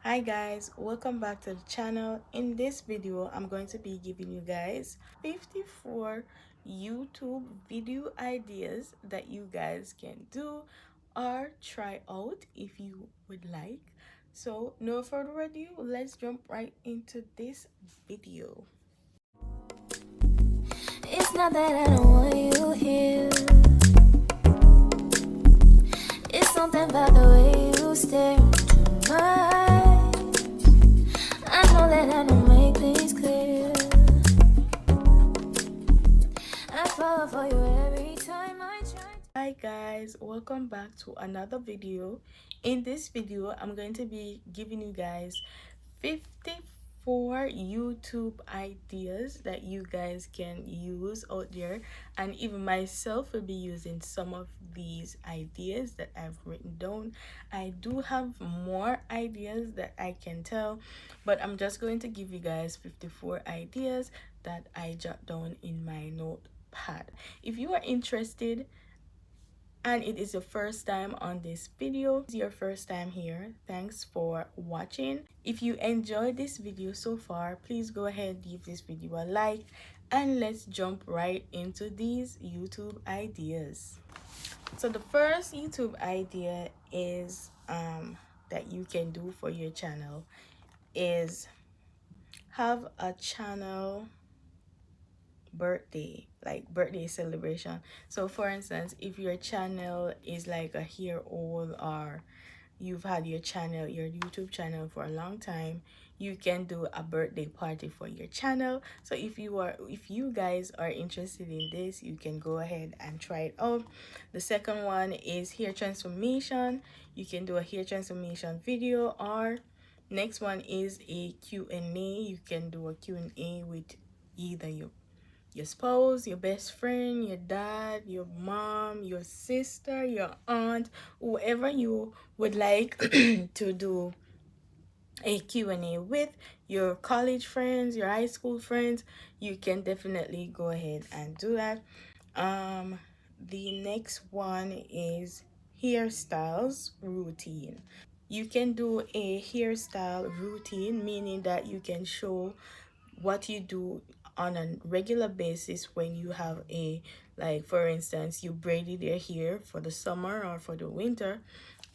Hi guys, welcome back to the channel. In this video I'm going to be giving you guys 54 YouTube video ideas that you guys can do or try out if you would like. So no further ado, let's jump right into this video. It's not that I don't want you here. It's something about the way you stare into my eyes. I know that I don't make things clear. I fall for you every time I try. Hi guys, welcome back to another video. In this video I'm going to be giving you guys 54 YouTube ideas that you guys can use out there, and even myself will be using some of these ideas that I've written down. I do have more ideas that I can tell, but I'm just going to give you guys 54 ideas that I jot down in my notepad. If you are interested and it is your first time on this video, it's your first time here, thanks for watching. If you enjoyed this video so far, please go ahead, give this video a like, and let's jump right into these YouTube ideas. So the first YouTube idea is that you can do for your channel is have a channel birthday, like birthday celebration. So for instance, if your channel is like a year old, or you've had your YouTube channel for a long time, you can do a birthday party for your channel. So if you guys are interested in this, you can go ahead and try it out. The second one is hair transformation. You can do a hair transformation video. Or next one is a Q&A. You can do a Q&A with either your spouse, your best friend, your dad, your mom, your sister, your aunt, whoever you would like to do a Q&A with, your college friends, your high school friends. You can definitely go ahead and do that. The next one is hairstyles routine. You can do a hairstyle routine, meaning that you can show what you do on a regular basis when you have a, like for instance, you braided your hair for the summer or for the winter,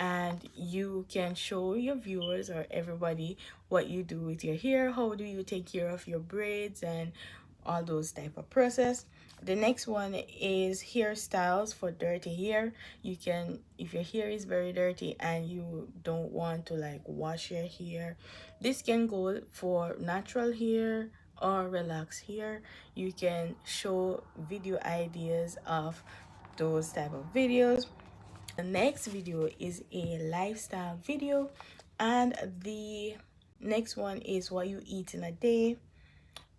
and you can show your viewers or everybody what you do with your hair, how do you take care of your braids and all those type of process. The next one is hairstyles for dirty hair. You can, if your hair is very dirty and you don't want to like wash your hair, this can go for natural hair or relaxed hair. You can show video ideas of those type of videos. The next video is a lifestyle video, and the next one is what you eat in a day.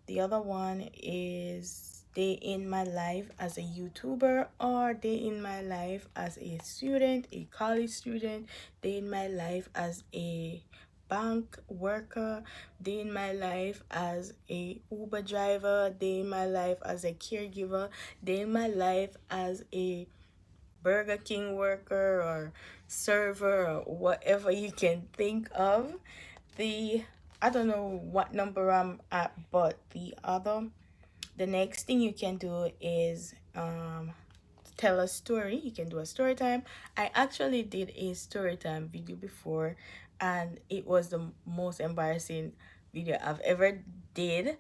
The other one is day in my life as a YouTuber, or day in my life as a student, a college student, day in my life as a bank worker, day in my life as a Uber driver, day in my life as a caregiver, day in my life as a Burger King worker or server or whatever you can think of. I don't know what number I'm at, but the next thing you can do is tell a story. You can do a story time. I actually did a story time video before, and it was the most embarrassing video I've ever did.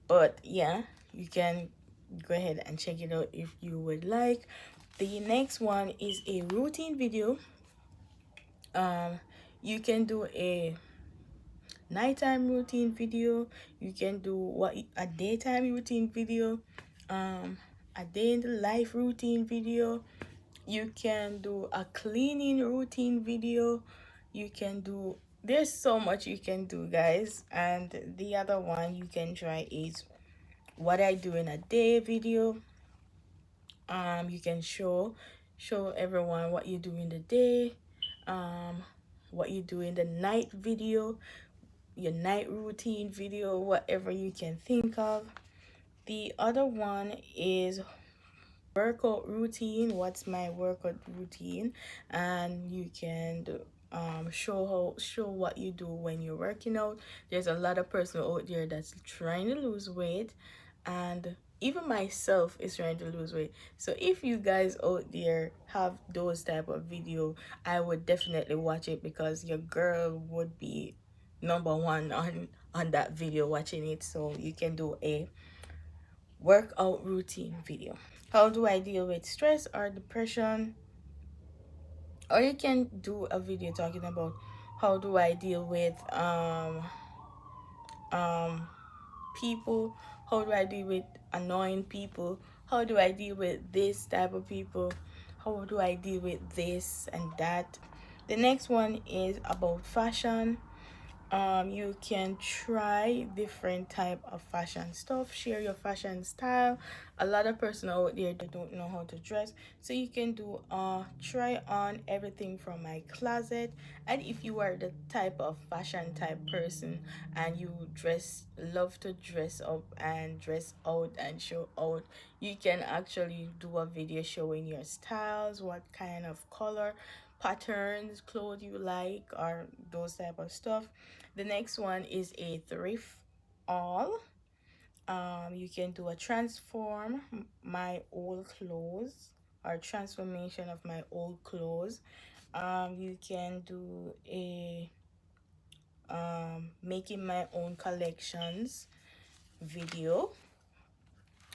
But yeah, you can go ahead and check it out if you would like. The next one is a routine video. You can do a nighttime routine video. You can do a daytime routine video, a day in the life routine video. You can do a cleaning routine video. You can do, there's so much you can do, guys. And the other one you can try is what I do in a day video. You can show everyone what you do in the day, what you do in the night video, your night routine video, whatever you can think of. The other one is workout routine. What's my workout routine? And you can do show what you do when you're working out. There's a lot of person out there that's trying to lose weight, and even myself is trying to lose weight. So if you guys out there have those type of video, I would definitely watch it, because your girl would be number one on that video watching it. So you can do a workout routine video. How do I deal with stress or depression? Or you can do a video talking about how do I deal with um people, how do I deal with annoying people, how do I deal with this type of people, how do I deal with this and that. The next one is about fashion. You can try different type of fashion stuff, share your fashion style. A lot of person out there don't know how to dress, so you can do try on everything from my closet. And if you are the type of fashion type person and you love to dress up and dress out and show out, you can actually do a video showing your styles, what kind of color patterns clothes you like, or those type of stuff. The next one is a thrift all. You can do a transform my old clothes, or transformation of my old clothes. You can do a making my own collections video,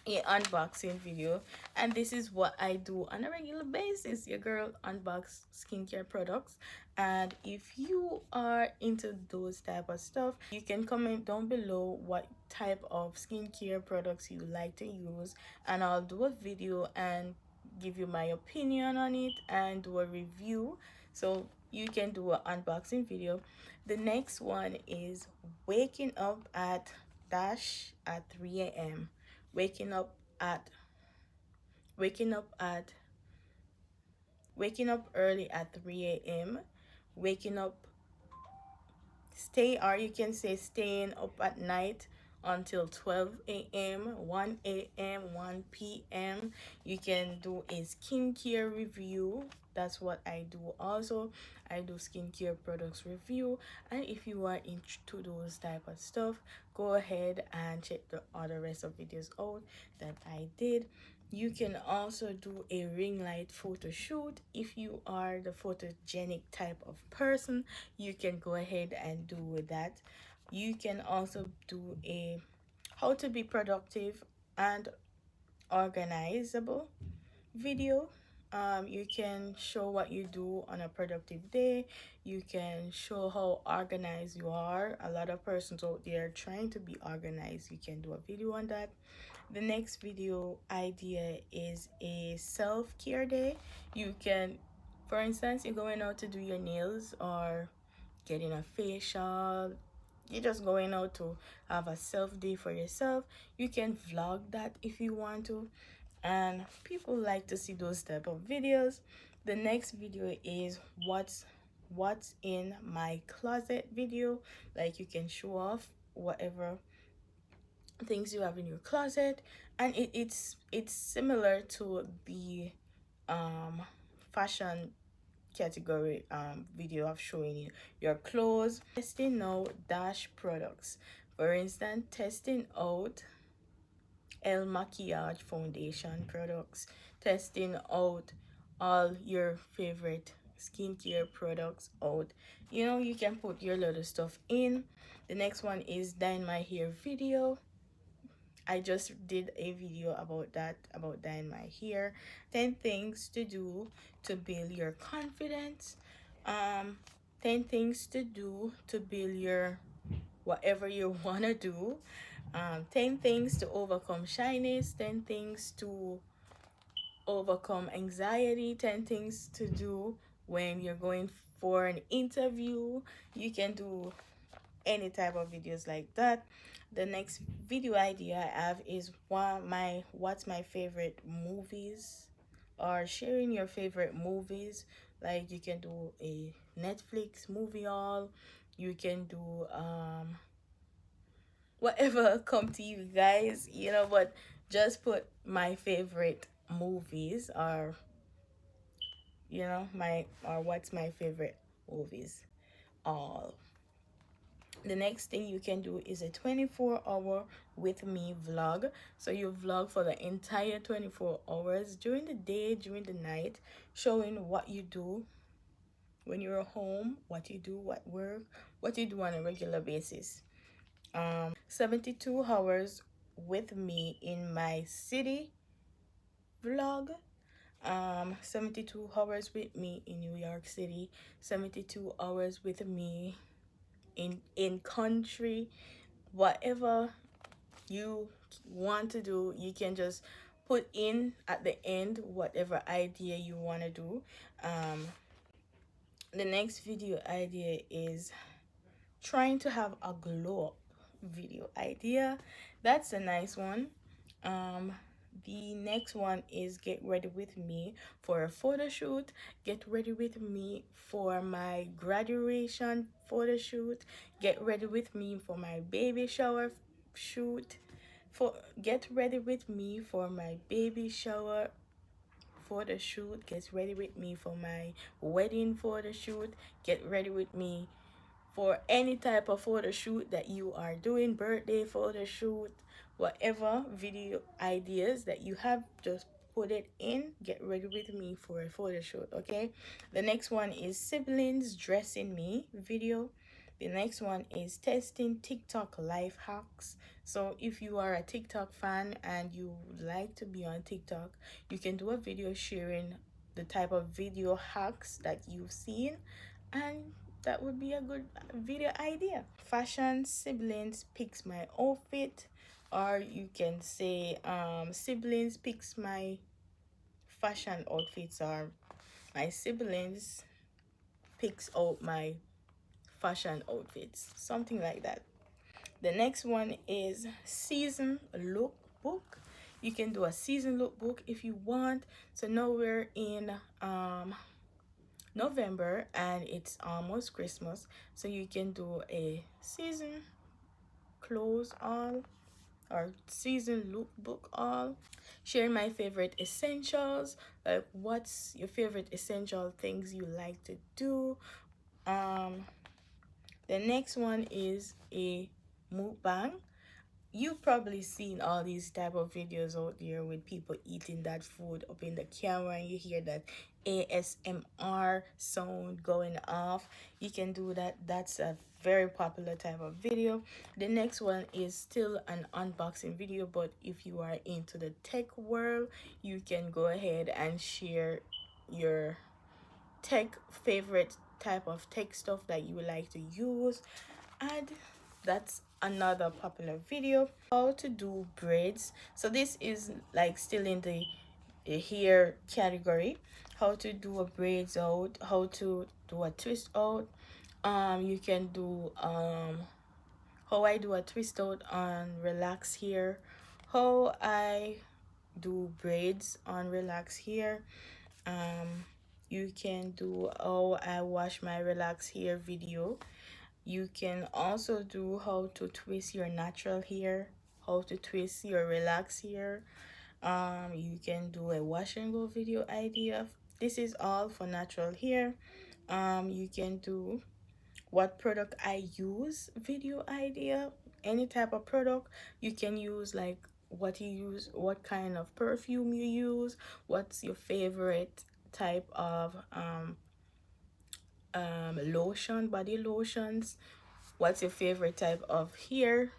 a unboxing video. And this is what I do on a regular basis. Your girl unbox skincare products. And if you are into those type of stuff, you can comment down below what type of skincare products you like to use, and I'll do a video and give you my opinion on it and do a review. So you can do an unboxing video. The next one is waking up at dash at 3 a.m. waking up at waking up at waking up early at 3 a.m. waking up stay or you can say staying up at night until 12 a.m., 1 a.m., 1 p.m. You can do a skincare review. That's what I do also. I do skincare products review. And if you are into those type of stuff, go ahead and check the other rest of videos out that I did. You can also do a ring light photo shoot. If you are the photogenic type of person, you can go ahead and do that. You can also do a how to be productive and organizable video. You can show what you do on a productive day. You can show how organized you are. A lot of persons out there trying to be organized. You can do a video on that. The next video idea is a self-care day. You can, for instance, you're going out to do your nails or getting a facial, you're just going out to have a self day for yourself. You can vlog that if you want to, and people like to see those type of videos. The next video is what's in my closet video. Like, you can show off whatever things you have in your closet, and it's similar to the um fashion category video of showing you your clothes. Testing out dash products, for instance, testing out El Maquillage foundation products, testing out all your favorite skincare products out. You know, you can put your little stuff in. The next one is dyeing my hair video. I just did a video about that, about dyeing my hair. 10 things to do to build your confidence. um 10 things to do to build your whatever you want to do. 10 things to overcome shyness, 10 things to overcome anxiety, 10 things to do when you're going for an interview. You can do any type of videos like that. The next video idea I have is what's my favorite movies, or sharing your favorite movies. Like, you can do a Netflix movie haul. You can do whatever come to you guys, you know, but just put my favorite movies, or you know, my or what's my favorite movies all. The next thing you can do is a 24-hour with me vlog. So you vlog for the entire 24 hours, during the day, during the night, showing what you do when you're home, what you do, what work, what you do on a regular basis. 72 hours with me in my city vlog. 72 hours with me in New York City. 72 hours with me in country. Whatever you want to do, you can just put in at the end whatever idea you want to do. The next video idea is trying to have a glow up video idea. That's a nice one. The next one is get ready with me for a photo shoot. Get ready with me for my graduation photo shoot. Get ready with me for my baby shower shoot. Get ready with me for my baby shower photo shoot. Get ready with me for my wedding photo shoot. Get ready with me for any type of photo shoot that you are doing, birthday photo shoot, whatever video ideas that you have, just put it in. Get ready with me for a photo shoot. Okay, the next one is siblings dressing me video. The next one is testing TikTok life hacks. So if you are a TikTok fan and you like to be on TikTok, you can do a video sharing the type of video hacks that you've seen, and that would be a good video idea. Fashion siblings picks my outfit, or you can say siblings picks my fashion outfits, or my siblings picks out my fashion outfits, something like that. The next one is season lookbook. You can do a season lookbook if you want. So now we're in November and it's almost Christmas, so you can do a season clothes all or season lookbook all. Share my favorite essentials, like what's your favorite essential things you like to do. The next one is a mukbang. You've probably seen all these type of videos out there with people eating that food up in the camera, and you hear that ASMR sound going off. You can do that. That's a very popular type of video. The next one is still an unboxing video, but if you are into the tech world, you can go ahead and share your tech favorite type of tech stuff that you would like to use, and that's another popular video. How to do braids. So this is like still in the hair category. How to do a braids out, how to do a twist out. You can do how I do a twist out on relax hair, how I do braids on relax hair. You can do how I wash my relax hair video. You can also do how to twist your natural hair, how to twist your relax hair. You can do a wash and go video idea. This is all for natural hair. You can do what product I use video idea. Any type of product you can use, like what you use, what kind of perfume you use, what's your favorite type of lotion, body lotions, what's your favorite type of hair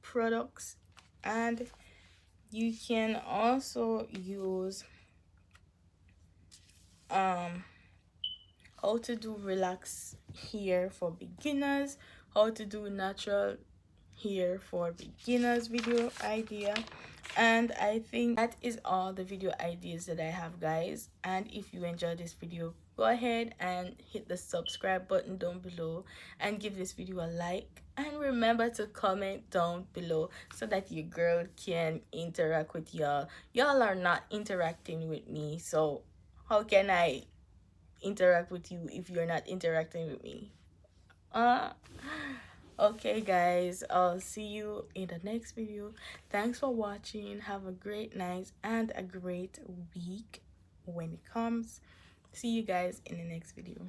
products. And you can also use how to do relax hair for beginners, how to do natural hair for beginners video idea. And I think that is all the video ideas that I have, guys. And if you enjoyed this video, go ahead and hit the subscribe button down below and give this video a like, and remember to comment down below so that your girl can interact with y'all are not interacting with me, so how can I interact with you if you're not interacting with me? uh Okay, guys, I'll see you in the next video. Thanks for watching. Have a great night and a great week when it comes. See you guys in the next video.